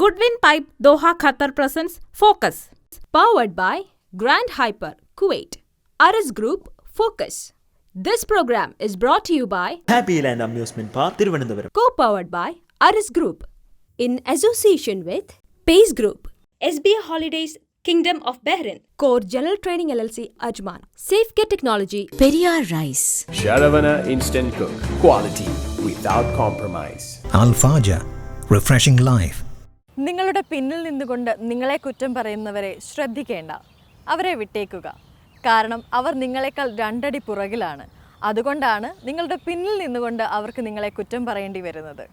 Goodwin Pipe Doha Qatar presents Focus. Powered by Grand Hyper Kuwait. Aris Group Focus. This program is brought to you by Happy Land Amusement Park, Thiruvananthapuram. Co-powered by Aris Group. In association with Pace Group. SBA Holidays Kingdom of Bahrain. Core General Training LLC Ajman. Safecare Technology. Periyar Rice. Sharavana Instant Cook. Quality without compromise. Al-Faja. Refreshing life. നിങ്ങളുടെ പിന്നിൽ നിന്നുകൊണ്ട് നിങ്ങളെ കുറ്റം പറയുന്നവരെ ശ്രദ്ധിക്കേണ്ട, അവരെ വിട്ടേക്കുക. കാരണം അവർ നിങ്ങളെക്കാൾ രണ്ടടി പുറകിലാണ്. അതുകൊണ്ടാണ് നിങ്ങളുടെ പിന്നിൽ നിന്നുകൊണ്ട് അവർക്ക് നിങ്ങളെ കുറ്റം പറയേണ്ടി വരുന്നത്.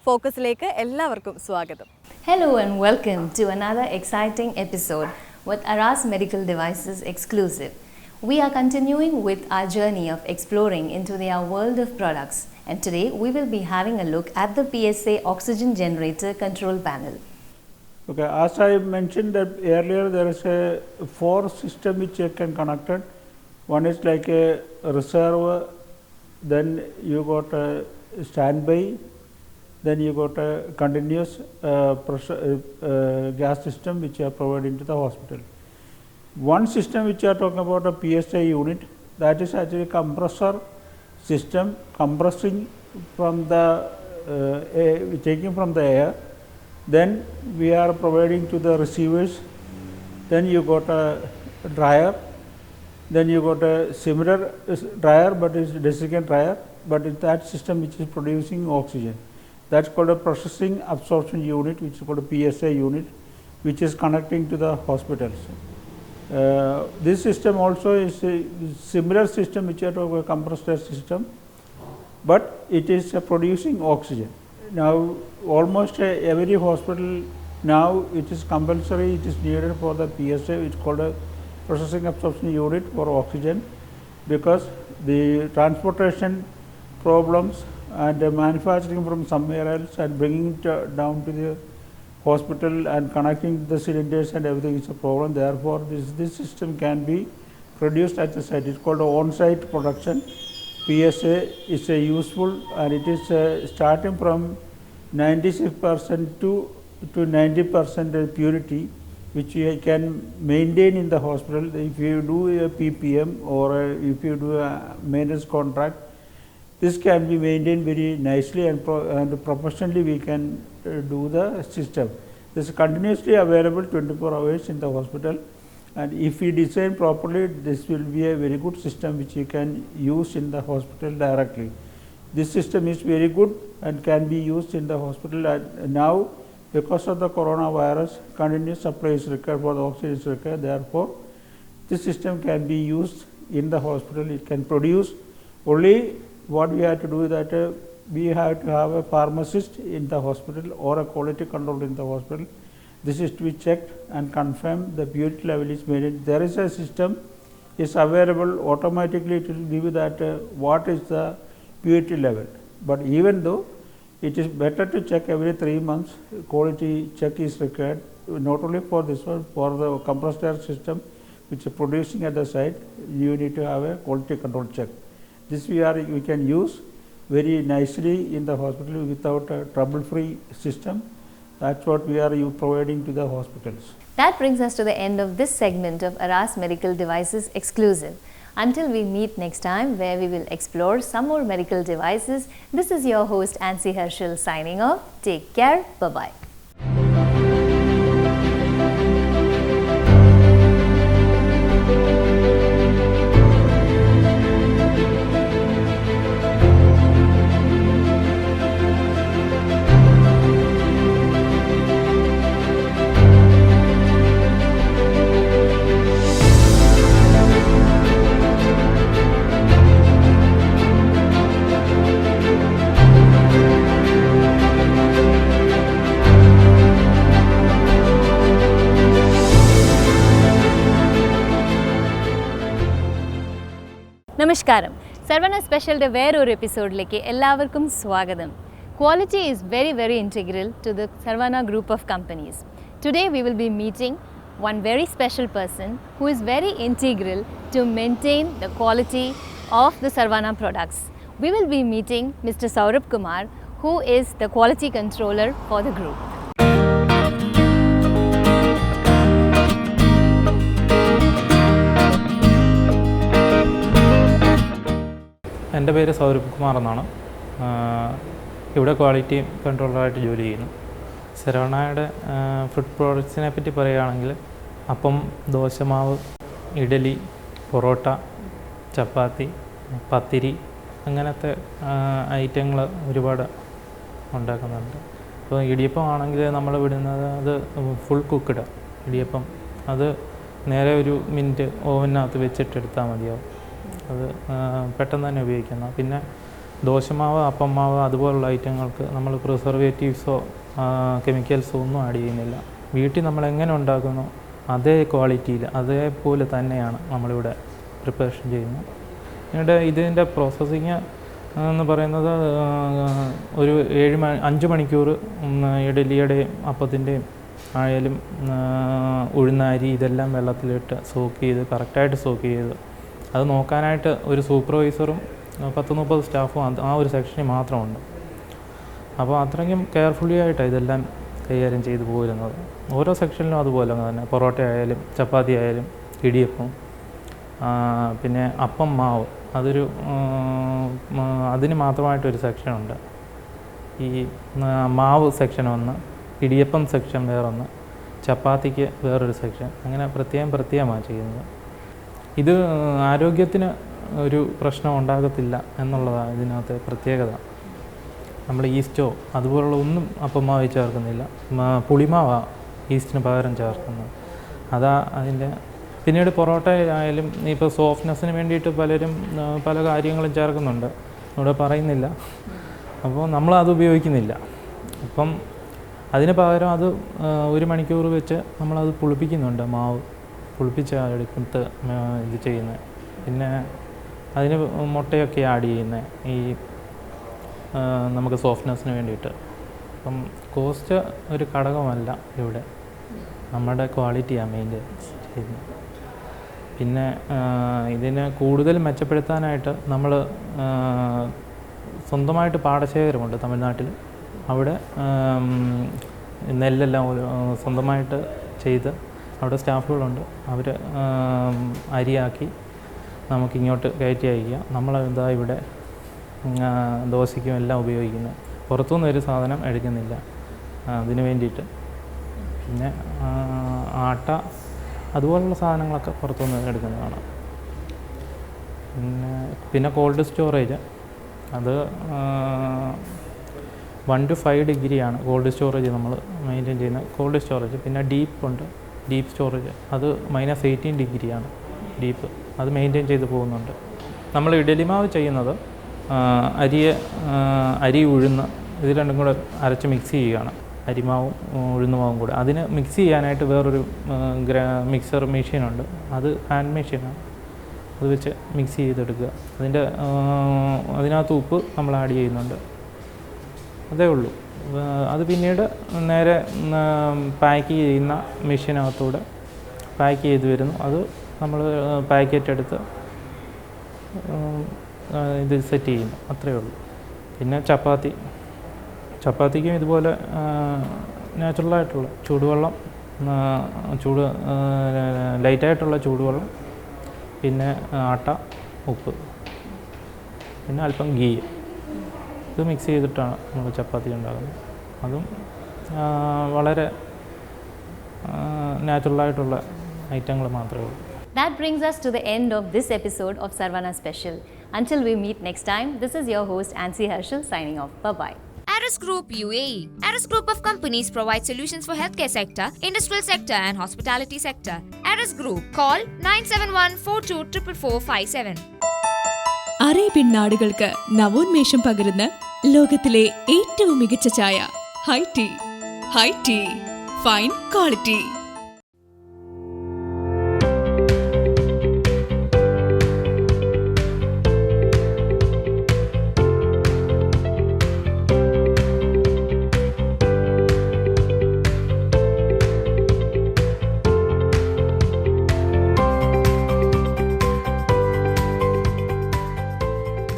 ഫോക്കസിലേക്ക് എല്ലാവർക്കും സ്വാഗതം. Hello and welcome to another exciting episode with Aras Medical Devices exclusive. We are continuing with our journey of exploring into their world of products, and today we will be having a look at the PSA oxygen generator control panel. Okay, as I mentioned that earlier, there is a 4 system which you can connect it. One is like a reserve, then you got a standby, then you got a continuous pressure gas system which you are providing to the hospital. One system which you are talking about, a PSA unit, that is actually compressor system compressing from the taking from the air, then we are providing to the receivers, then you got a dryer, then you got a similar dryer but it's desiccant dryer, but it's that system which is producing oxygen. That's called a processing absorption unit, which is called a PSA unit, which is connecting to the hospitals. This system also is a similar system which is a compressed air system, but it is producing oxygen. Now almost every hospital now it is compulsory, it is needed for the PSA, it's called a processing absorption unit for oxygen, because the transportation problems and manufacturing from somewhere else and bringing it down to the hospital and connecting the cylinders and everything is a problem. Therefore, this system can be produced at the site. It's called on-site production. PSA is useful, and it is starting from 96% to 90% purity, which you can maintain in the hospital. If you do a PPM or if you do a maintenance contract, this can be maintained very nicely and professionally we can do the system. This is continuously available 24 hours in the hospital, and if we design properly, this will be a very good system which you can use in the hospital directly. This system is very good and can be used in the hospital, and now because of the coronavirus, continuous supply is required for the oxygen is required. Therefore, this system can be used in the hospital. It can produce only. What we have to do is that we have to have a pharmacist in the hospital or a quality control in the hospital. This is to be checked and confirmed the purity level is maintained. There is a system is available automatically, it will give you that what is the purity level. But even though it is better to check every 3 months, quality check is required, not only for this one, for the compressed air system which is producing at the site, you need to have a quality control check. This we can use very nicely in the hospital without a trouble-free system. That's what we are providing to the hospitals. That brings us to the end of this segment of Aras Medical Devices exclusive. Until we meet next time, where we will explore some more medical devices, this is your host Ansi Herschel signing off. Take care. Bye-bye. നമസ്കാരം. സർവന സ്പെഷ്യലിൻ്റെ വേറൊരു എപ്പിസോഡിലേക്ക് എല്ലാവർക്കും സ്വാഗതം. Quality is very integral to the Sarvana group of companies. Today we will be meeting one very special person who is very integral to maintain the quality of the Sarvana products. We will be meeting Mr. Saurabh Kumar, who is the quality controller for the group. എൻ്റെ പേര് സൗരഭ് കുമാർ എന്നാണ്. ഇവിടെ quality കൺട്രോളറായിട്ട് ജോലി ചെയ്യുന്നു. സെറോണയുടെ food പ്രോഡക്ട്സിനെ പറ്റി പറയുകയാണെങ്കിൽ അപ്പം, ദോശമാവ്, ഇഡലി, പൊറോട്ട, ചപ്പാത്തി, പത്തിരി അങ്ങനത്തെ ഐറ്റങ്ങൾ ഒരുപാട് ഉണ്ടാക്കുന്നുണ്ട്. ഇപ്പോൾ ഇടിയപ്പം ആണെങ്കിൽ നമ്മൾ വിടുന്നത് അത് ഫുൾ കുക്ക്ഡ് ഇടിയപ്പം. അത് നേരെ ഒരു മിനിറ്റ് ഓവനകത്ത് വെച്ചിട്ടെടുത്താൽ മതിയാവും. അത് പെട്ടെന്ന് തന്നെ ഉപയോഗിക്കുന്ന. പിന്നെ ദോശമാവ്, അപ്പം മാവ് അതുപോലുള്ള ഐറ്റങ്ങൾക്ക് നമ്മൾ പ്രിസർവേറ്റീവ്സോ കെമിക്കൽസോ ഒന്നും ആഡ് ചെയ്യുന്നില്ല. വീട്ടിൽ നമ്മൾ എങ്ങനെ ഉണ്ടാക്കുന്നു അതേ ക്വാളിറ്റിയിൽ അതേപോലെ തന്നെയാണ് നമ്മളിവിടെ പ്രിപ്പറേഷൻ ചെയ്യുന്നത്. പിന്നീട് ഇതിൻ്റെ പ്രോസസ്സിങ് എന്ന് പറയുന്നത് ഒരു 5 മണിക്കൂർ ഇഡലിയുടെയും അപ്പത്തിൻ്റെയും ആയാലും ഉഴുന്നരി ഇതെല്ലാം വെള്ളത്തിലിട്ട് സോക്ക് ചെയ്ത് കറക്റ്റായിട്ട് സോക്ക് ചെയ്ത് അത് നോക്കാനായിട്ട് ഒരു സൂപ്പർവൈസറും 10-30 സ്റ്റാഫും ആ ഒരു സെക്ഷനിൽ മാത്രമുണ്ട്. അപ്പോൾ അത്രയ്ക്കും കെയർഫുള്ളി ആയിട്ടാണ് ഇതെല്ലാം കൈകാര്യം ചെയ്തു പോരുന്നത്. ഓരോ സെക്ഷനിലും അതുപോലെ തന്നെ പൊറോട്ട ആയാലും ചപ്പാത്തി ആയാലും ഇടിയപ്പം, പിന്നെ അപ്പം മാവ് അതൊരു അതിന് മാത്രമായിട്ടൊരു സെക്ഷനുണ്ട്. ഈ മാവ് സെക്ഷൻ ഒന്ന്, ഇടിയപ്പം സെക്ഷൻ വേറൊന്ന്, ചപ്പാത്തിക്ക് വേറൊരു സെക്ഷൻ, അങ്ങനെ പ്രത്യേകമാണ് ചെയ്യുന്നത്. ഇത് ആരോഗ്യത്തിന് ഒരു പ്രശ്നം ഉണ്ടാകത്തില്ല എന്നുള്ളതാണ് ഇതിനകത്തെ പ്രത്യേകത. നമ്മൾ ഈസ്റ്റോ അതുപോലുള്ള ഒന്നും അപ്പം മാവ് ചേർക്കുന്നില്ല. പുളിമാവാണ് ഈസ്റ്റിന് പകരം ചേർക്കുന്നത്. അതാ അതിൻ്റെ. പിന്നീട് പൊറോട്ട ആയാലും ഇപ്പോൾ സോഫ്റ്റ്നെസ്സിന് വേണ്ടിയിട്ട് പലരും പല കാര്യങ്ങളും ചേർക്കുന്നുണ്ട്, ഇവിടെ പറയുന്നില്ല. അപ്പോൾ നമ്മളത് ഉപയോഗിക്കുന്നില്ല. അപ്പം അതിന് പകരം അത് 1 മണിക്കൂർ വെച്ച് നമ്മളത് പുളിപ്പിക്കുന്നുണ്ട്. മാവ് പുളിപ്പിച്ച് എടുത്ത് ഇത് ചെയ്യുന്നത്. പിന്നെ അതിന് മുട്ടയൊക്കെ ആഡ് ചെയ്യുന്നത് ഈ നമുക്ക് സോഫ്റ്റ്നെസ്സിന് വേണ്ടിയിട്ട്. അപ്പം കോസ്റ്റ് ഒരു ഘടകമല്ല ഇവിടെ, നമ്മുടെ ക്വാളിറ്റിയാണ് മെയിൻറ്റെയിൻ ചെയ്യുന്നത്. പിന്നെ ഇതിനെ കൂടുതൽ മെച്ചപ്പെടുത്താനായിട്ട് നമ്മൾ സ്വന്തമായിട്ട് പാടശേഖരമുണ്ട് തമിഴ്നാട്ടിൽ. അവിടെ നെല്ലെല്ലാം സ്വന്തമായിട്ട് ചെയ്ത് അവിടെ സ്റ്റാഫുകളുണ്ട്. അവർ അരിയാക്കി നമുക്കിങ്ങോട്ട് കയറ്റി അയക്കുക. നമ്മളെന്താ ഇവിടെ ദോശയ്ക്കും എല്ലാം ഉപയോഗിക്കുന്നത്. പുറത്തുനിന്ന് ഒരു സാധനം എടുക്കുന്നില്ല അതിന് വേണ്ടിയിട്ട്. പിന്നെ ആട്ട അതുപോലുള്ള സാധനങ്ങളൊക്കെ പുറത്തുനിന്ന് എടുക്കുന്നതാണ്. പിന്നെ കോൾഡ് സ്റ്റോറേജ് അത് 1 to 5 ഡിഗ്രിയാണ് കോൾഡ് സ്റ്റോറേജ് നമ്മൾ മെയിൻറ്റെയിൻ ചെയ്യുന്ന കോൾഡ് സ്റ്റോറേജ്. പിന്നെ ഡീപ്പ് സ്റ്റോറേജ് അത് -18 ഡിഗ്രിയാണ് ഡീപ്പ്. അത് മെയിൻറ്റെയിൻ ചെയ്ത് പോകുന്നുണ്ട്. നമ്മൾ ഇഡലിമാവ് ചെയ്യുന്നത് അരി ഉഴുന്ന് ഇത് രണ്ടും കൂടെ അരച്ച് മിക്സ് ചെയ്യുകയാണ്. അരിമാവും ഉഴുന്നുമാവും കൂടെ അതിന് മിക്സ് ചെയ്യാനായിട്ട് വേറൊരു മിക്സർ മെഷീനുണ്ട്. അത് ഹാൻഡ് മെഷീനാണ്. അത് വെച്ച് മിക്സ് ചെയ്തെടുക്കുക. അതിനകത്ത് ഉപ്പ് നമ്മൾ ആഡ് ചെയ്യുന്നുണ്ട്. അതേ ഉള്ളൂ. അത് പിന്നീട് നേരെ പാക്ക് ചെയ്യുന്ന മെഷീനകത്തൂടെ പാക്ക് ചെയ്ത് വരുന്നു. അത് നമ്മൾ പാക്കറ്റ് എടുത്ത് ഇത് സെറ്റ് ചെയ്യുന്നു. അത്രയേ ഉള്ളൂ. പിന്നെ ചപ്പാത്തിക്കും ഇതുപോലെ നാച്ചുറലായിട്ടുള്ള ചൂടുവെള്ളം, ലൈറ്റായിട്ടുള്ള ചൂടുവെള്ളം, പിന്നെ ആട്ട, ഉപ്പ്, പിന്നെ അല്പം ഗീ ഇത് മിക്സ് ചെയ്തിട്ടാണ് നമ്മൾ ചപ്പാത്തി ഉണ്ടാകുന്നത്. അതും വളരെ നാച്ചുറലായിട്ടുള്ള ഐറ്റങ്ങൾ മാത്രമേ ഉള്ളൂ. That brings us to the end of this episode of Sarvana Special. Until we meet next time, this is your host Ansi Harshal signing off. Bye-bye. Aris Group UAE. Aris Group of companies provide solutions for healthcare sector, industrial sector and hospitality sector. Aris Group. Call 9714244457. Arabian നാടുകൾക്ക് നവോന്മേഷം പകരുന്ന ലോകത്തിലെ ഏറ്റവും മികച്ച ചായ high tea fine quality.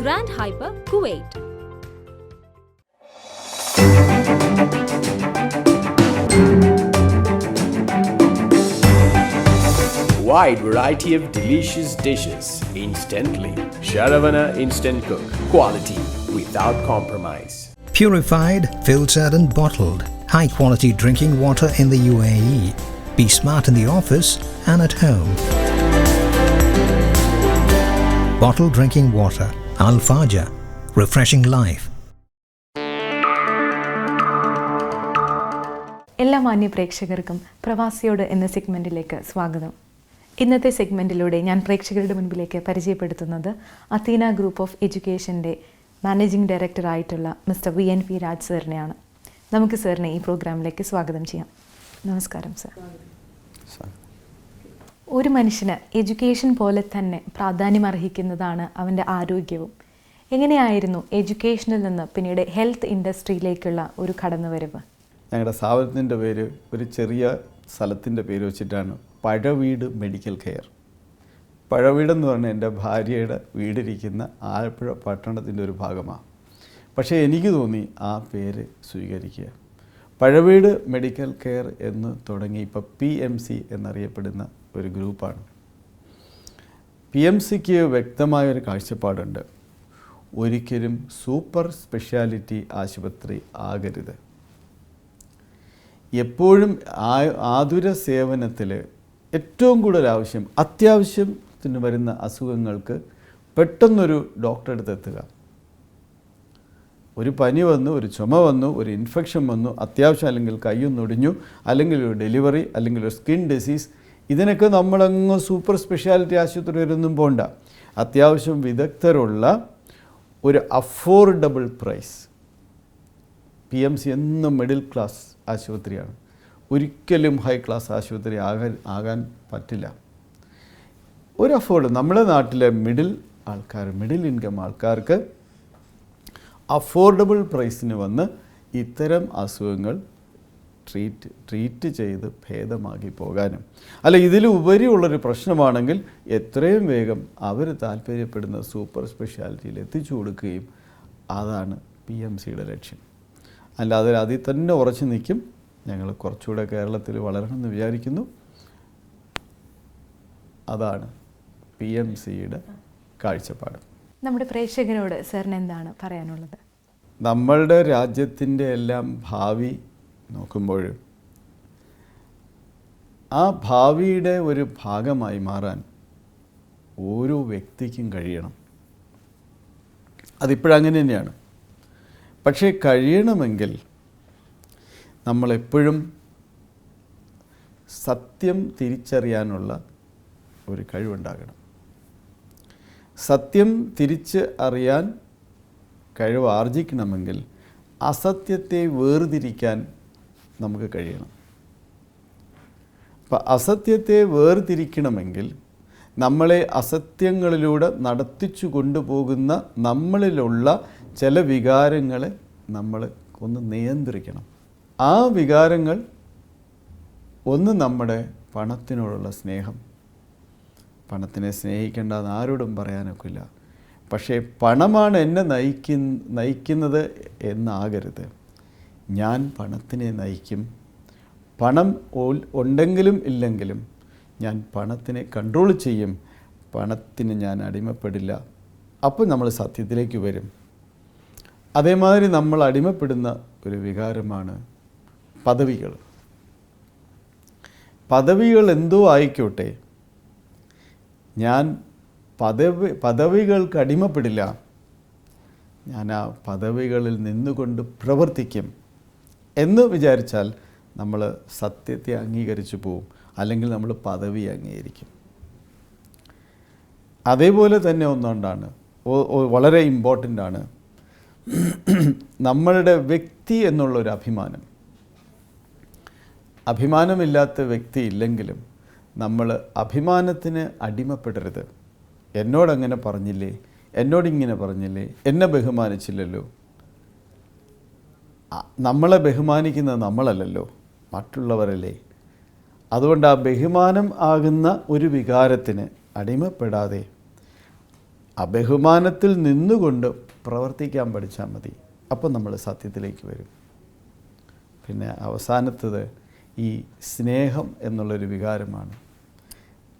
Grand Hyper Kuwait. wide variety of delicious dishes instantly. Sharavana Instant Cook. Quality without compromise. Purified, filtered and bottled. High quality drinking water in the UAE. Be smart in the office and at home. Bottled drinking water. Al Faja. Refreshing life. എല്ലാ മാന്യ പ്രേക്ഷകർക്കും പ്രവാസിയോട് എന്ന സെഗ്മെൻറ്റിലേക്ക് സ്വാഗതം. ഇന്നത്തെ സെഗ്മെൻറ്റിലൂടെ ഞാൻ പ്രേക്ഷകരുടെ മുൻപിലേക്ക് പരിചയപ്പെടുത്തുന്നത് അത്തീന ഗ്രൂപ്പ് ഓഫ് എഡ്യൂക്കേഷൻ്റെ മാനേജിംഗ് ഡയറക്ടറായിട്ടുള്ള മിസ്റ്റർ VNP രാജ് സാറിനെയാണ്. നമുക്ക് സാറിനെ ഈ പ്രോഗ്രാമിലേക്ക് സ്വാഗതം ചെയ്യാം. നമസ്കാരം സാർ. ഒരു മനുഷ്യന് എഡ്യൂക്കേഷൻ പോലെ തന്നെ പ്രാധാന്യം അർഹിക്കുന്നതാണ് അവൻ്റെ ആരോഗ്യവും. എങ്ങനെയായിരുന്നു എഡ്യൂക്കേഷനിൽ നിന്ന് പിന്നീട് ഹെൽത്ത് ഇൻഡസ്ട്രിയിലേക്കുള്ള ഒരു കടന്നുവരവ്? ഞങ്ങളുടെ സ്ഥാപനത്തിൻ്റെ പേര് ഒരു ചെറിയ സ്ഥലത്തിൻ്റെ പേര് വെച്ചിട്ടാണ് പഴവീട് മെഡിക്കൽ കെയർ. പഴവീടെന്ന് പറഞ്ഞാൽ എൻ്റെ ഭാര്യയുടെ വീടിരിക്കുന്ന ആലപ്പുഴ പട്ടണത്തിൻ്റെ ഒരു ഭാഗമാണ്. പക്ഷേ എനിക്ക് തോന്നി ആ പേര് സ്വീകരിക്കുക. പഴവീട് മെഡിക്കൽ കെയർ എന്ന് തുടങ്ങി ഇപ്പോൾ PMC എന്നറിയപ്പെടുന്ന ഒരു ഗ്രൂപ്പാണ്. PMCക്ക് വ്യക്തമായൊരു കാഴ്ചപ്പാടുണ്ട്. ഒരിക്കലും സൂപ്പർ സ്പെഷ്യാലിറ്റി ആശുപത്രി ആകരുത്. എപ്പോഴും ആതുര സേവനത്തിൽ ഏറ്റവും കൂടുതൽ ആവശ്യം അത്യാവശ്യത്തിന് വരുന്ന അസുഖങ്ങൾക്ക് പെട്ടെന്നൊരു ഡോക്ടറെ അടുത്ത് എത്തുക. ഒരു പനി വന്നു, ഒരു ചുമ വന്നു, ഒരു ഇൻഫെക്ഷൻ വന്നു, അത്യാവശ്യം അല്ലെങ്കിൽ കയ്യൊന്നൊടിഞ്ഞു, അല്ലെങ്കിൽ ഒരു ഡെലിവറി, അല്ലെങ്കിൽ ഒരു സ്കിൻ ഡിസീസ്, ഇതിനൊക്കെ നമ്മളങ്ങ് സൂപ്പർ സ്പെഷ്യാലിറ്റി ആശുപത്രി വരെയൊന്നും പോകണ്ട. അത്യാവശ്യം വിദഗ്ധരുള്ള ഒരു അഫോർഡബിൾ പ്രൈസ്. PMC എന്നും മിഡിൽ ക്ലാസ് ആശുപത്രിയാണ്. ഒരിക്കലും ഹൈ ക്ലാസ് ആശുപത്രി ആകാൻ പറ്റില്ല. ഒരു നമ്മുടെ നാട്ടിലെ മിഡിൽ ഇൻകം ആൾക്കാർക്ക് അഫോർഡബിൾ പ്രൈസിന് വന്ന് ഇത്തരം അസുഖങ്ങൾ ട്രീറ്റ് ചെയ്ത് ഭേദമാക്കി പോകാനും, അല്ല ഇതിലുപരിയുള്ളൊരു പ്രശ്നമാണെങ്കിൽ എത്രയും വേഗം അവർ താല്പര്യപ്പെടുന്ന സൂപ്പർ സ്പെഷ്യാലിറ്റിയിൽ എത്തിച്ചു കൊടുക്കുകയും, അതാണ് PMCയുടെ ലക്ഷ്യം. അല്ലാതെ അതിൽ തന്നെ ഉറച്ചു നിൽക്കും. ഞങ്ങൾ കുറച്ചുകൂടെ കേരളത്തിൽ വളരണമെന്ന് വിചാരിക്കുന്നു. അതാണ് PMCയുടെ കാഴ്ചപ്പാട്. നമ്മുടെ പ്രേക്ഷകരോട് സാറിന് എന്താണ് പറയാനുള്ളത്? നമ്മളുടെ രാജ്യത്തിൻ്റെ എല്ലാം ഭാവി നോക്കുമ്പോൾ ആ ഭാവിയുടെ ഒരു ഭാഗമായി മാറാൻ ഓരോ വ്യക്തിക്കും കഴിയണം. അതിപ്പോഴങ്ങനെ തന്നെയാണ്. പക്ഷേ കഴിയണമെങ്കിൽ നമ്മളെപ്പോഴും സത്യം തിരിച്ചറിയാനുള്ള ഒരു കഴിവുണ്ടാകണം. സത്യം അറിയാൻ കഴിവ് ആർജിക്കണമെങ്കിൽ അസത്യത്തെ വേർതിരിക്കാൻ നമുക്ക് കഴിയണം. അപ്പം അസത്യത്തെ വേർതിരിക്കണമെങ്കിൽ നമ്മളെ അസത്യങ്ങളിലൂടെ നടത്തിച്ചു കൊണ്ടുപോകുന്ന നമ്മളിലുള്ള ചില വികാരങ്ങളെ നമ്മൾ ഒന്ന് നിയന്ത്രിക്കണം. ആ വികാരങ്ങൾ ഒന്ന് നമ്മുടെ പണത്തിനോടുള്ള സ്നേഹം. പണത്തിനെ സ്നേഹിക്കേണ്ടെന്ന് ആരോടും പറയാനൊക്കില്ല. പക്ഷേ പണമാണ് എന്നെ നയിക്കുന്നത് എന്നാകരുത്. ഞാൻ പണത്തിനെ നയിക്കും. പണം ഉണ്ടെങ്കിലും ഇല്ലെങ്കിലും ഞാൻ പണത്തിനെ കൺട്രോൾ ചെയ്യും. പണത്തിന് ഞാൻ അടിമപ്പെടില്ല. അപ്പോൾ നമ്മൾ സത്യത്തിലേക്ക് വരും. അതേമാതിരി നമ്മൾ അടിമപ്പെടുന്ന ഒരു വികാരമാണ് പദവികൾ. പദവികൾ എന്തോ ആയിക്കോട്ടെ, ഞാൻ പദവികൾക്ക് അടിമപ്പെടില്ല. ഞാൻ ആ പദവികളിൽ നിന്നുകൊണ്ട് പ്രവർത്തിക്കും എന്ന് വിചാരിച്ചാൽ നമ്മൾ സത്യത്തെ അംഗീകരിച്ചു പോവും, അല്ലെങ്കിൽ നമ്മൾ പദവി അംഗീകരിക്കും. അതേപോലെ തന്നെ ഒന്നുകൊണ്ടാണ് വളരെ ഇമ്പോർട്ടൻ്റ് ആണ് നമ്മളുടെ വ്യക്തി എന്നുള്ളൊരു അഭിമാനം. അഭിമാനമില്ലാത്ത വ്യക്തി ഇല്ലെങ്കിലും നമ്മൾ അഭിമാനത്തിന് അടിമപ്പെടരുത്. എന്നോടങ്ങനെ പറഞ്ഞില്ലേ, എന്നോടിങ്ങനെ പറഞ്ഞില്ലേ, എന്നെ ബഹുമാനിച്ചില്ലല്ലോ. നമ്മളെ ബഹുമാനിക്കുന്നത് നമ്മളല്ലല്ലോ, മറ്റുള്ളവരല്ലേ. അതുകൊണ്ട് ആ ബഹുമാനം ആകുന്ന ഒരു വികാരത്തിന് അടിമപ്പെടാതെ അബഹുമാനത്തിൽ നിന്നുകൊണ്ട് പ്രവർത്തിക്കാൻ പഠിച്ചാൽ മതി. അപ്പോൾ നമ്മൾ സത്യത്തിലേക്ക് വരും. പിന്നെ അവസാനത്തത് ഈ സ്നേഹം എന്നുള്ളൊരു വികാരമാണ്.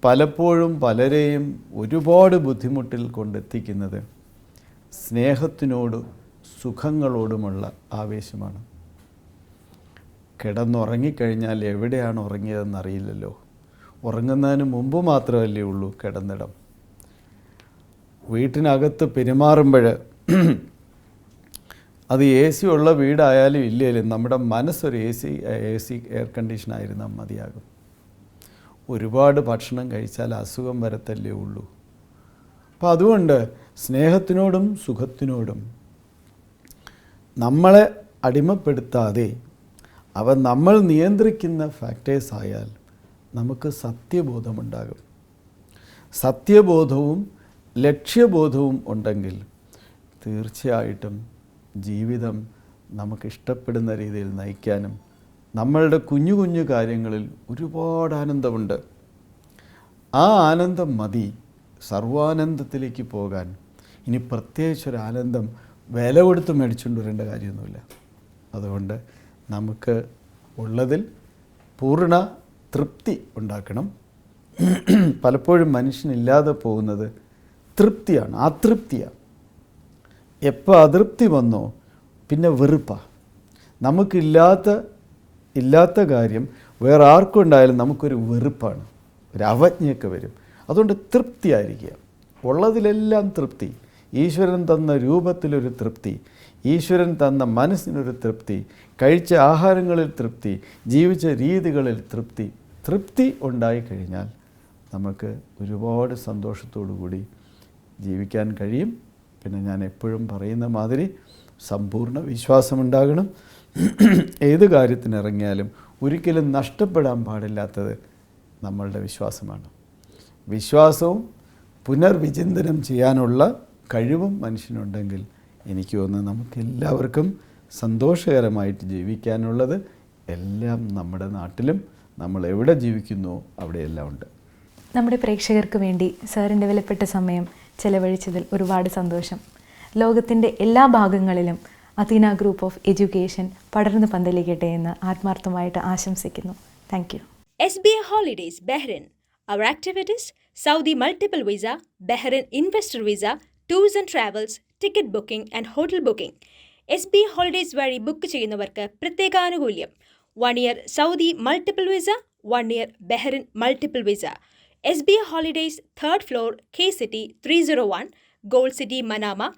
പലപ്പോഴും പലരെയും ഒരുപാട് ബുദ്ധിമുട്ടിൽ കൊണ്ടെത്തിക്കുന്നത് സ്നേഹത്തിനോടും സുഖങ്ങളോടുമുള്ള ആവേശമാണ്. കിടന്നുറങ്ങിക്കഴിഞ്ഞാൽ എവിടെയാണ് ഉറങ്ങിയതെന്നറിയില്ലല്ലോ. ഉറങ്ങുന്നതിന് മുമ്പ് മാത്രമല്ലേ ഉള്ളൂ കിടന്നിടം. വീട്ടിനകത്ത് പെരുമാറുമ്പോൾ അത് എ സി ഉള്ള വീടായാലും ഇല്ലെങ്കിലും നമ്മുടെ മനസ്സൊരു എ സി എയർ കണ്ടീഷനായിരുന്നാൽ മതിയാകും. ഒരുപാട് ഭക്ഷണം കഴിച്ചാൽ അസുഖം വരത്തല്ലേ ഉള്ളൂ. അപ്പോൾ അതുകൊണ്ട് സ്നേഹത്തിനോടും സുഖത്തിനോടും നമ്മളെ അടിമപ്പെടുത്താതെ അവ നമ്മൾ നിയന്ത്രിക്കുന്ന ഫാക്ടേഴ്സ് ആയാൽ നമുക്ക് സത്യബോധമുണ്ടാകും. സത്യബോധവും ലക്ഷ്യബോധവും ഉണ്ടെങ്കിൽ തീർച്ചയായിട്ടും ജീവിതം നമുക്കിഷ്ടപ്പെടുന്ന രീതിയിൽ നയിക്കാനും നമ്മളുടെ കുഞ്ഞു കുഞ്ഞു കാര്യങ്ങളിൽ ഒരുപാട് ആനന്ദമുണ്ട്. ആ ആനന്ദം മതി സർവാനന്ദത്തിലേക്ക് പോകാൻ. ഇനി പ്രത്യേകിച്ചൊരാനന്ദം വില കൊടുത്ത് മേടിച്ചുകൊണ്ട് വരേണ്ട കാര്യമൊന്നുമില്ല. അതുകൊണ്ട് നമുക്ക് ഉള്ളതിൽ പൂർണ്ണ തൃപ്തി ഉണ്ടാക്കണം. പലപ്പോഴും മനുഷ്യനില്ലാതെ പോകുന്നത് തൃപ്തിയാണ്, അതൃപ്തിയാണ്. എപ്പോൾ അതൃപ്തി വന്നോ പിന്നെ വെറുപ്പാണ്. നമുക്കില്ലാത്ത കാര്യം വേറെ ആർക്കും ഉണ്ടായാലും നമുക്കൊരു വെറുപ്പാണ്, ഒരു അവജ്ഞയൊക്കെ വരും. അതുകൊണ്ട് തൃപ്തിയായിരിക്കുക, ഉള്ളതിലെല്ലാം തൃപ്തി. ഈശ്വരൻ തന്ന രൂപത്തിലൊരു തൃപ്തി, ഈശ്വരൻ തന്ന മനസ്സിനൊരു തൃപ്തി, കഴിച്ച ആഹാരങ്ങളിൽ തൃപ്തി, ജീവിച്ച രീതികളിൽ തൃപ്തി. തൃപ്തി ഉണ്ടായിക്കഴിഞ്ഞാൽ നമുക്ക് ഒരുപാട് സന്തോഷത്തോടു കൂടി ജീവിക്കാൻ കഴിയും. പിന്നെ ഞാൻ എപ്പോഴും പറയുന്ന മാതിരി സമ്പൂർണ്ണ വിശ്വാസമുണ്ടാകണം. ഏത് കാര്യത്തിനിറങ്ങിയാലും ഒരിക്കലും നഷ്ടപ്പെടാൻ പാടില്ലാത്തത് നമ്മളുടെ വിശ്വാസമാണ്. വിശ്വാസവും പുനർവിചിന്തനം ചെയ്യാനുള്ള കഴിവും മനുഷ്യനുണ്ടെങ്കിൽ എനിക്ക് തോന്നുന്നു നമുക്കെല്ലാവർക്കും സന്തോഷകരമായിട്ട് ജീവിക്കാനുള്ളത് എല്ലാം നമ്മുടെ നാട്ടിലും നമ്മൾ എവിടെ ജീവിക്കുന്നോ അവിടെയെല്ലാം ഉണ്ട്. നമ്മുടെ പ്രേക്ഷകർക്ക് വേണ്ടി സാറിൻ്റെ വിലപ്പെട്ട സമയം ചെലവഴിച്ചതിൽ ഒരുപാട് സന്തോഷം. ലോകത്തിൻ്റെ എല്ലാ ഭാഗങ്ങളിലും അഥീന ഗ്രൂപ്പ് ഓഫ് എഡ്യൂക്കേഷൻ പടർന്നു പന്തലിക്കട്ടെ എന്ന് ആത്മാർത്ഥമായിട്ട് ആശംസിക്കുന്നു. Thank you. SBA Holidays, Bahrain. Our activities: Saudi multiple visa, Bahrain investor visa, tours and travels, ticket booking and hotel booking. SBA Holidays വഴി ബുക്ക് ചെയ്യുന്നവർക്ക് പ്രത്യേക ആനുകൂല്യം: 1 year Saudi multiple visa, 1 year Bahrain multiple visa. SBA Holidays, 3rd floor, K City 301, Gold City, Manama,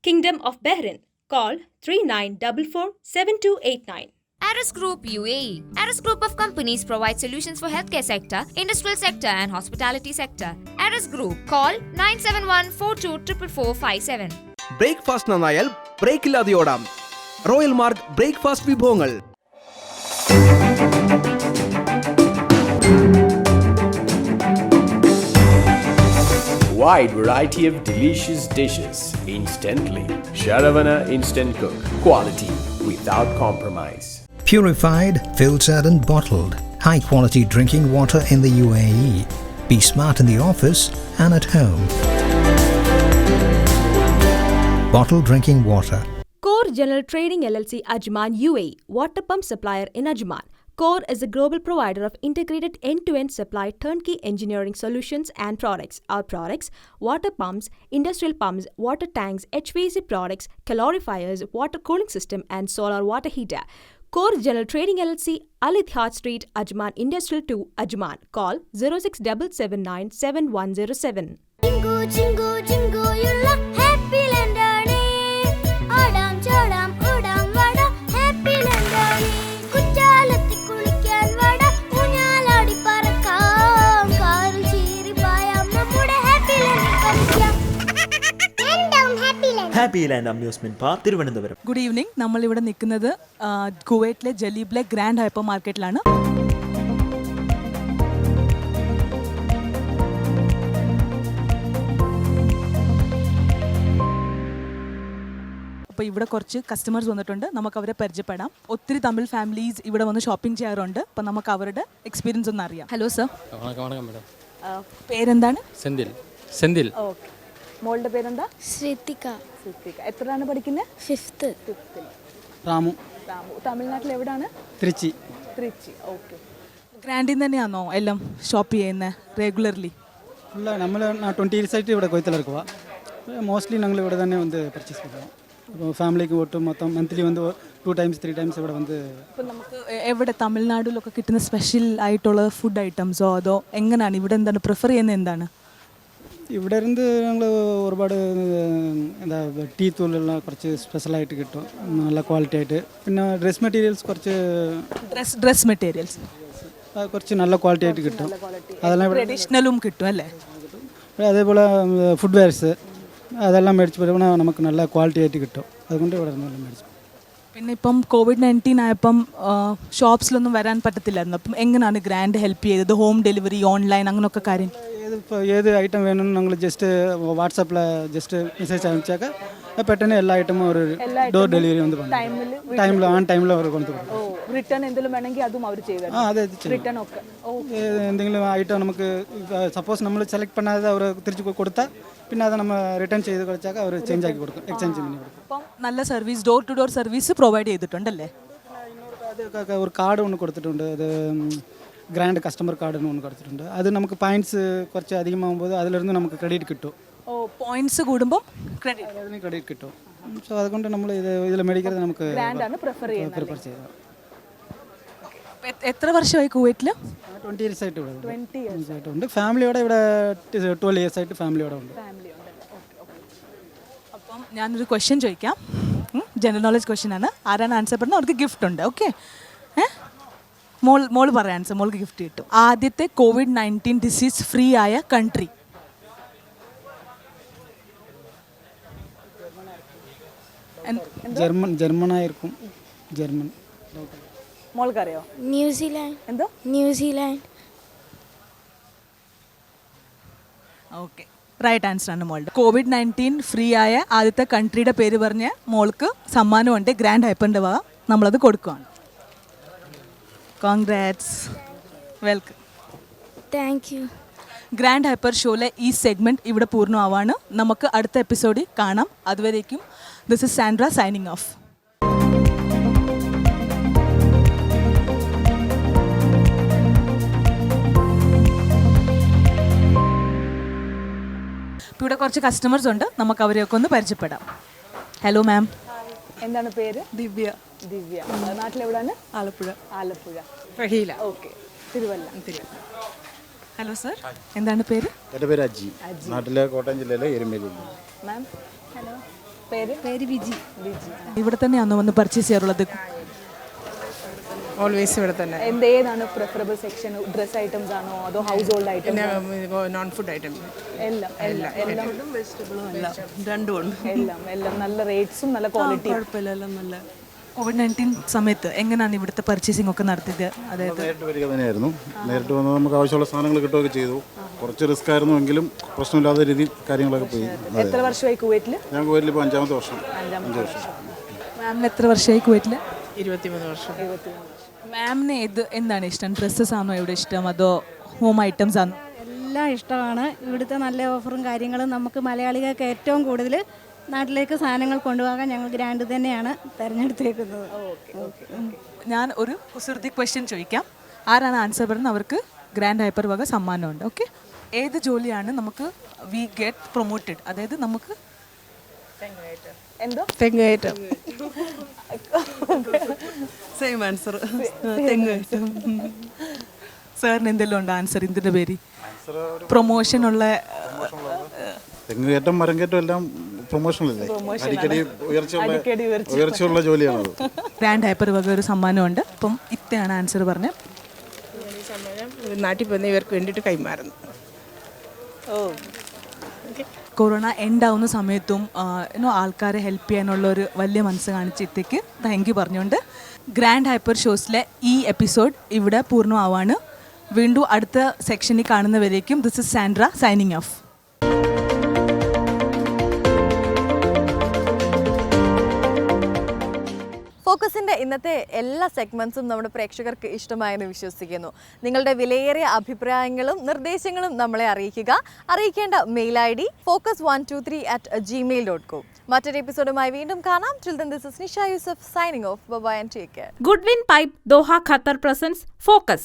Kingdom of Bahrain. Call 39447289. Aris Group UAE. Aris Group of companies provide solutions for healthcare sector, industrial sector and hospitality sector. Aris Group. Call 971424457. Breakfast നന്നായാൽ break ഇല്ലാതെ ഓടാം. Royal mark breakfast വിഭവങ്ങൾ. Wide variety of delicious dishes instantly. Sharavana Instant Cook. Quality without compromise. Purified, filtered and bottled. High quality drinking water in the UAE. Be smart in the office and at home. Bottled drinking water. Core General Trading LLC, Ajman, UAE. Water pump supplier in Ajman. Core is a global provider of integrated end-to-end supply turnkey engineering solutions and products. Our products: water pumps, industrial pumps, water tanks, HVAC products, calorifiers, water cooling system and solar water heater. Core General Trading LLC, Al Ittihad Street, Ajman Industrial 2, Ajman. Call 067797107. Jingo, jingo, jingo, you look happy landani. Adam, chodam, udam, vada, happy landani. Kuchalatti kulikkan vada, unaladi parakam. Karu cheeri payam, nammude happy land parikam. Endam happy land. Happy land amusement park, Thiruvananthapuram. Good evening. നമ്മളിവിടെ നിൽക്കുന്നത് കുവൈറ്റിലെ ജലീബിലെ grand hyper മാർക്കറ്റിലാണ്. അപ്പോൾ ഇവിടെ കുറച്ച് customers വന്നിട്ടുണ്ട്, നമുക്ക് അവരെ പരിചയപ്പെടാം. ഒത്തിരി തമിഴ് ഫാമിലീസ് ഇവിടെ വന്ന് ഷോപ്പിംഗ് ചെയ്യാറുണ്ട്. അപ്പം നമുക്ക് അവരുടെ എക്സ്പീരിയൻസ് ഒന്ന് അറിയാം. Hello sir. പേരെന്താണ്? സെന്തിൽ. ഓക്കെ. മോളുടെ പേരെന്താ? ശ്രുതിക. എത്രയാണ് പഠിക്കുന്നത്? 5th. രാമു. തമിഴ്നാട്ടിൽ എവിടെയാണ്? തിരുച്ചി. ഓക്കെ. ഗ്രാൻഡിൽ തന്നെയാണോ എല്ലാം ഷോപ്പ് ചെയ്യുന്നത് റെഗുലർലി? இல்லை நம்மள நான் 20 இயர்ஸ் ஆகிட்டு இவட கோயத்தில் இருக்குவா மோஸ்ட்லி நாங்கள் இவட தானே வந்து பர்ச்சேஸ் பண்ணுவோம். இப்போ ഫാമിലിക്ക് ഒട്ട് മൊത്തം മന്ത്ലി വന്ന് 2 times 3 times ഇവിടെ വന്ന്. ഇപ്പം നമുക്ക് എവിടെ തമിഴ്നാട്ടിലൊക്കെ കിട്ടുന്ന സ്പെഷ്യൽ ആയിട്ടുള്ള ഫുഡ് ഐറ്റംസോ അതോ എങ്ങനെയാണ് ഇവിടെ എന്താണ് പ്രിഫർ ചെയ്യുന്നത്? എന്താണ് ഇവിടെ ഇരുന്ന് ഞങ്ങൾ ഒരുപാട് എന്താ ടീ തൂളെല്ലാം കുറച്ച് സ്പെഷ്യലായിട്ട് കിട്ടും, നല്ല ക്വാളിറ്റി ആയിട്ട്. പിന്നെ ഡ്രസ് മെറ്റീരിയൽസ് കുറച്ച് ഡ്രസ് മെറ്റീരിയൽസ് കുറച്ച് നല്ല ക്വാളിറ്റി ആയിട്ട് കിട്ടും. അതെല്ലാം ട്രഡീഷണലും കിട്ടും അല്ലേ? അതേപോലെ ഫുഡ് വെയർസ് അതെല്ലാം മേടിച്ച് വരുമ്പോൾ നമുക്ക് നല്ല ക്വാളിറ്റി ആയിട്ട് കിട്ടും. അതുകൊണ്ട് ഇവിടെ നിന്നെല്ലാം മേടിച്ചു. പിന്നെ ഇപ്പം COVID-19 ആയപ്പം ഷോപ്സിലൊന്നും വരാൻ പറ്റത്തില്ലായിരുന്നു. അപ്പം എങ്ങനെയാണ് ഗ്രാൻഡ് ഹെൽപ്പ് ചെയ്തത്? ഹോം ഡെലിവറി, ഓൺലൈൻ അങ്ങനെയൊക്കെ കാര്യം? ഏത് ഐറ്റം വേണമെന്ന് ഞങ്ങൾ ജസ്റ്റ് വാട്സാപ്പിൽ ജസ്റ്റ് മെസ്സേജ് അയച്ചാൽ പെട്ടെന്ന് എല്ലാ ഐറ്റമും ഒരു ഡോർ ഡെലിവറി വന്ന് ടൈമിൽ ഓൺ ടൈമിൽ അവർ കൊണ്ടു പോകും. റിട്ടേൺ എന്തെങ്കിലും വേണമെങ്കിൽ അതും അവർ ചെയ്തു. അതെ, റിട്ടേൺ ഒക്കെ എന്തെങ്കിലും ഐറ്റം നമുക്ക് സപ്പോസ് നമ്മൾ സെലക്ട് பண்ணாத അവർ തിരിച്ച് കൊടുത്താൽ പിന്നെ അത് നമ്മൾ റിട്ടേൺ ചെയ്ത് കളിച്ചാൽ അവർ ചേഞ്ച് ആക്കി കൊടുക്കും, എക്സ്ചേഞ്ച് ചെയ്ത് കൊടുക്കും. അപ്പം നല്ല service, door to door service provide ചെയ്തിട്ടുണ്ടല്ലേ? അത് ഒരു കാർഡ് ഒന്ന് കൊടുത്തിട്ടുണ്ട്, അത് ഗ്രാൻഡ് കസ്റ്റമർ കാർഡ് ഒന്ന് കൊടുത്തിട്ടുണ്ട്. അത് നമുക്ക് പോയിന്റ്സ് കുറച്ച് അധികമാകുമ്പോൾ അതിലിருந்து നമുക്ക് ക്രെഡിറ്റ് കിട്ടും. പോയിന്റ്സ് കൂടുമ്പോൾ ക്രെഡിറ്റ് കിട്ടും. സോ അതുകൊണ്ട് നമ്മൾ ഇതിൽ മേടിക്കുന്നത് നമുക്ക് പ്രിഫർ ചെയ്യാം. എത്ര വർഷമായി കുവൈറ്റിൽ? 20 years ആയിട്ട് ഇവിടെ ഉണ്ട്. ഫാമിലിയോടെ ഇവിടെ 12 years ആയിട്ട് ഫാമിലിയോടെ ഉണ്ട്. അപ്പം ഞാനൊരു ക്വസ്റ്റ്യൻ ചോദിക്കാം, ജനറൽ നോളജ് ക്വസ്റ്റ്യൻ ആണ്. ആരാണ് ആൻസർ പറഞ്ഞാൽ അവർക്ക് ഗിഫ്റ്റ് ഉണ്ട്. ഓക്കെ, മോള് പറയാം ആൻസർ, മോൾക്ക് ഗിഫ്റ്റ് കിട്ടും. ആദ്യത്തെ COVID-19 ഡിസീസ് ഫ്രീ ആയ കൺട്രി? ജർമ്മനായിരിക്കും. ജർമ്മൻ. മോൾക്കറിയോ? ന്യൂസിലാൻഡ്. എന്തോ? ന്യൂസിലാൻഡ്. ഓക്കെ, റൈറ്റ് ആൻസർ ആണ് മോളുടെ. COVID-19 ഫ്രീ ആയ ആദ്യത്തെ കൺട്രിയുടെ പേര് പറഞ്ഞ് മോൾക്ക് സമ്മാനമുണ്ട്, ഗ്രാൻഡ് ഹൈപ്പറിൻ്റെ വക നമ്മളത് കൊടുക്കുകയാണ്. Congrats, welcome. Thank you. Grand hyper ഷോയിലെ ഈ സെഗ്മെൻറ്റ് ഇവിടെ പൂർണ്ണമാവാണ്. നമുക്ക് അടുത്ത എപ്പിസോഡിൽ കാണാം. അതുവരേക്കും this is Sandra signing off. ഇവിടെ കുറച്ച് കസ്റ്റമേഴ്സ് ഉണ്ട്, നമുക്ക് അവരെയൊക്കെ ഒന്ന് പരിചയപ്പെടാം. ഹലോ മാം, എന്താണ് പേര്? ദിവ്യ. ദിവ്യ, നാട്ടിലെവിടെയാണ്? Alappuzha. Alappuzha. Raheela. Okay, Thiruvalla. Hello sir, എന്താണ് പേര്? എൻ്റെ പേര് അജി, നാട്ടിലെ കോട്ടയം ജില്ലയിലെ എരുമേലി. മാം, ഹലോ, പേര്? പേര് വിജി. വിജി. ഇവിടെ തന്നെയാണോ വന്ന് പർച്ചേസ് ചെയ്യാറുള്ളത്? ഓൾവേസ് ഇവിടെ തന്നെ. ഏതാണ് പ്രിഫറബിൾ സെക്ഷൻ? ഡ്രസ് ഐറ്റംസ് ആണോ അതോ house hold items? Non food item. എല്ലാം എല്ലാം എല്ലാം വെജിറ്റബിളും എല്ലാം രണ്ടും ഉണ്ട്. എല്ലാം എല്ലാം നല്ല റേറ്റ്സും നല്ല ക്വാളിറ്റി. കുഴപ്പമില്ല, എല്ലാം നല്ല. COVID-19 സമയത്ത് എങ്ങനെയാണ് ഇവിടുത്തെ പർച്ചേസിംഗ് ഒക്കെ നടത്തിയത്? അതായത് നേരിട്ട് വരിക തന്നെയായിരുന്നു. നേരിട്ട് വന്ന് നമുക്ക് ആവശ്യമുള്ള സാധനങ്ങൾ കിട്ടുകയൊക്കെ ചെയ്തു. കുറച്ച് റിസ്ക് ആയിരുന്നുവെങ്കിലും പ്രശ്നമില്ലാത്ത രീതിയിൽ കാര്യങ്ങളൊക്കെ പോയി. എത്ര വർഷമായി കുവൈറ്റിൽ? ഞാൻ കുവൈറ്റിൽ ഇപ്പോൾ 5ാമത്തെ വർഷം. 5 വർഷം. മാമിന് എത്ര വർഷമായി കുവൈറ്റിൽ? 23 വർഷം. മാമിന് എന്താണ് ഇഷ്ടം? ഡ്രസ്സസ് ആണോ ഇവിടെ ഇഷ്ടം അതോ ഹോം ഐറ്റംസ് ആണോ? എല്ലാം ഇഷ്ടമാണ്. ഇവിടുത്തെ നല്ല ഓഫറും കാര്യങ്ങളും നമുക്ക് മലയാളികൾക്ക് ഏറ്റവും കൂടുതൽ നാട്ടിലേക്ക് സാധനങ്ങൾ കൊണ്ടുപോകാൻ ഞങ്ങൾ ഗ്രാൻഡ് തന്നെയാണ് തിരഞ്ഞെടുത്തേക്കുന്നത്. ഞാൻ ഒരു കുസൃതി ക്വസ്റ്റ്യൻ ചോദിക്കാം. ആരാണ് ആൻസർ പറയുന്നത് അവർക്ക് ഗ്രാൻഡ് ഹൈപ്പർ വക സമ്മാനമുണ്ട്. ഓക്കെ, ഏത് ജോലിയാണ് നമുക്ക് വി ഗെറ്റ് പ്രൊമോട്ടഡ്? അതായത് നമുക്ക് എന്തോ തെങ്ങേറ്റം. Same answer, തെങ്ങേറ്റം. സാറിന് എന്തെല്ലാം ഉണ്ട് ആൻസർ? ഇതിൻ്റെ പേര് പ്രൊമോഷനുള്ള തെങ്ങുകയറ്റം മരംകയറ്റം എല്ലാം പ്രൊമോഷനല്ലേ, അടിക്കടി ഉയർച്ചയുള്ള ജോലിയാണത്. ഗ്രാൻഡ് ഹൈപ്പർ വക ഒരു സമ്മാനമുണ്ട്. അപ്പം ഇത്രയാണ് ആൻസർ പറഞ്ഞത്. നാട്ടിൽ പോകുന്ന ഇവർക്ക് വേണ്ടിയിട്ട് കൈമാറുന്നു. കൊറോണ എൻഡ് ആവുന്ന സമയത്തും ആൾക്കാരെ ഹെൽപ്പ് ചെയ്യാനുള്ള ഒരു വലിയ മനസ്സ് കാണിച്ചത്തേക്ക് താങ്ക് യു പറഞ്ഞുകൊണ്ട് ഗ്രാൻഡ് ഹൈപ്പർ ഷോസിലെ ഈ എപ്പിസോഡ് ഇവിടെ പൂർണ്ണമാവാണ്. വീണ്ടും അടുത്ത സെക്ഷനിൽ കാണുന്നവരേക്കും this is Sandra signing off. ഫോക്കസിൻ്റെ ഇന്നത്തെ എല്ലാ സെഗ്മെൻറ്റ്സും നമ്മുടെ പ്രേക്ഷകർക്ക് ഇഷ്ടമായെന്ന് വിശ്വസിക്കുന്നു. നിങ്ങളുടെ വിലയേറിയ അഭിപ്രായങ്ങളും നിർദ്ദേശങ്ങളും നമ്മളെ അറിയിക്കേണ്ട മെയിൽ ID focus123@gmail.com. മറ്റൊരു എപ്പിസോഡുമായി വീണ്ടും കാണാം. Till then, this is Nisha Yusuf signing off. Bye bye and take care. Goodwin Pipe Doha Qatar presents Focus.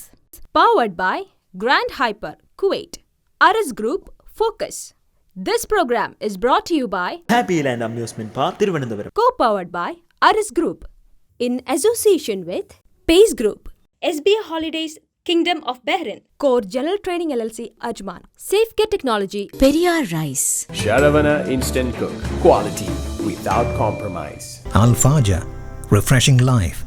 Powered by Grand Hyper, Kuwait. Aris Group, Focus. This program is brought to you by happy land amusement park Thiruvananthapuram. Co-powered by Aris Group in association with Pace Group, SBA Holidays, Kingdom of Bahrain, Core General Training LLC, Ajman, Safecare Technology, Periyar Rice, Sharavana Instant Cook. Quality without compromise. Al Fajr, refreshing life.